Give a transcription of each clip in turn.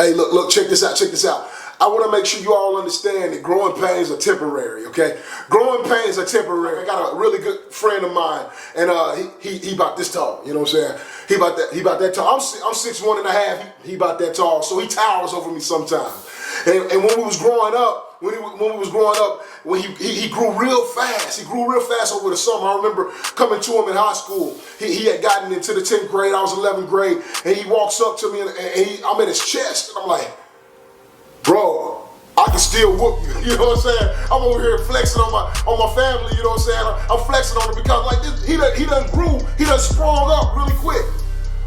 Hey, look, check this out. I want to make sure you all understand that growing pains are temporary, okay? Growing pains are temporary. I got a really good friend of mine, and he about this tall, you know what I'm saying? He about that tall. I'm 6'1 and a half, he about that tall, so he towers over me sometimes. And when we was growing up, when he grew real fast. He grew real fast over the summer. I remember coming to him in high school. He had gotten into the 10th grade, I was 11th grade, and he walks up to me and I'm in his chest, and I'm like, bro, I can still whoop you. You know what I'm saying? I'm over here flexing on my family. You know what I'm saying? I'm flexing on him because like this, he done grew, he done sprung up really quick.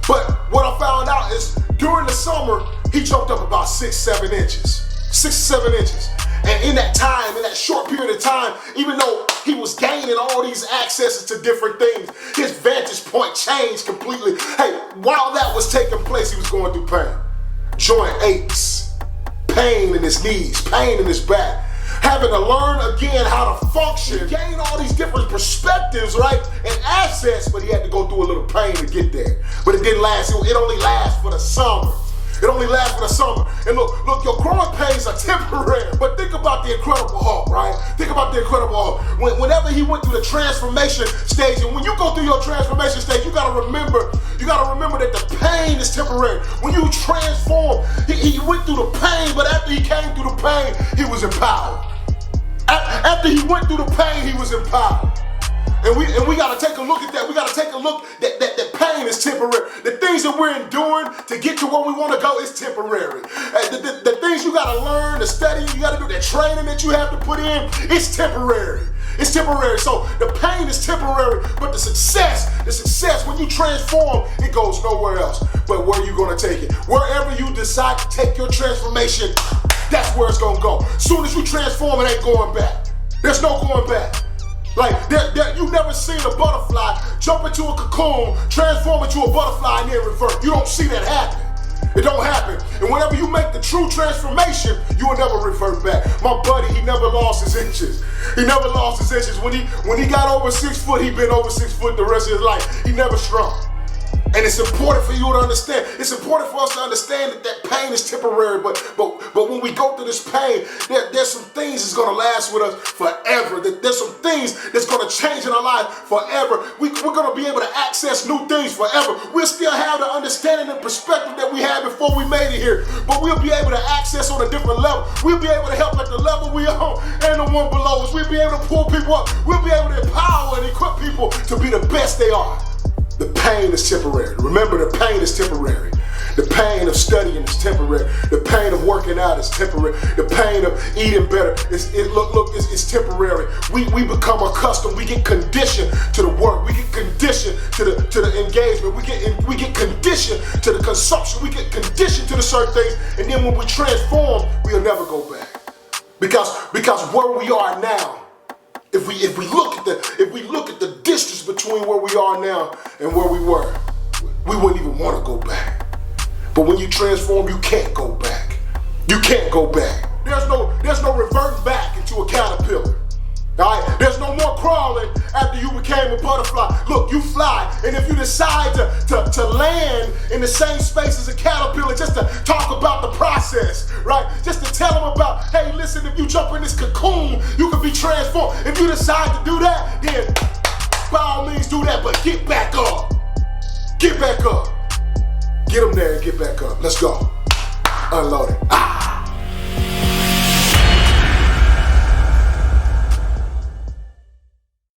But what I found out is during the summer, he jumped up about 6-7 inches. 6-7 inches. And in that time, in that short period of time, even though he was gaining all these accesses to different things, his vantage point changed completely. Hey, while that was taking place, he was going through pain. Joint aches, pain in his knees, pain in his back, having to learn again how to function, gain all these different perspectives, right, and assets, but he had to go through a little pain to get there. But it didn't last, it only lasts for the summer. It only lasts for the summer. And look, your growing pains are temporary. But think about the Incredible Hulk, right? Think about the Incredible Hulk. Whenever he went through the transformation stage, and when you go through your transformation stage, you gotta remember that the pain is temporary. When you transform, he went through the pain, but after he came through the pain, he was empowered. After he went through the pain, he was empowered. And we gotta take a look at that. We gotta take a look that pain is temporary. The things that we're enduring to get to where we want to go is temporary. The things you gotta learn, the studying you gotta do, the training that you have to put in, it's temporary. It's temporary. So the pain is temporary, but the success, when you transform, it goes nowhere else. But where are you gonna take it? Wherever you decide to take your transformation, that's where it's gonna go. Soon as you transform, it ain't going back. There's no going back. Like, you've never seen a butterfly jump into a cocoon, transform into a butterfly, and then revert. You don't see that happen. It don't happen. And whenever you make the true transformation, you will never revert back. My buddy, he never lost his inches. He never lost his inches. When he got over 6 foot, he been over 6 foot the rest of his life. He never shrunk. And it's important for you to understand. It's important for us to understand that pain is temporary. But when we go through this pain, there's some things that's gonna last with us forever. There's some things that's gonna change in our life forever. We're gonna be able to access new things forever. We'll still have the understanding and perspective that we had before we made it here, but we'll be able to access on a different level. We'll be able to help at the level we are and the one below us. We'll be able to pull people up. We'll be able to empower and equip people to be the best they are. The pain is temporary. Remember, the pain is temporary. The pain of studying is temporary. The pain of working out is temporary. The pain of eating better, it's temporary. We become accustomed. We get conditioned to the work. We get conditioned to the engagement. We get conditioned to the consumption. We get conditioned to the certain things. And then when we transform, we'll never go back. Because where we are now, if we look at the distance between where we are now and where we were, we wouldn't even want to go back. But when you transform, you can't go back. You can't go back. There's no reverting back into a caterpillar. All right? There's no more crawling after you became a butterfly. Look, you fly, and if you decide to land in the same space as a caterpillar, just to talk about the process, right? Just to tell them about, hey, listen, if you jump in this cocoon, you can be transformed. If you decide to do that, then by all means do that, but get back up. Get back up. Get them there and get back up. Let's go. Unloaded.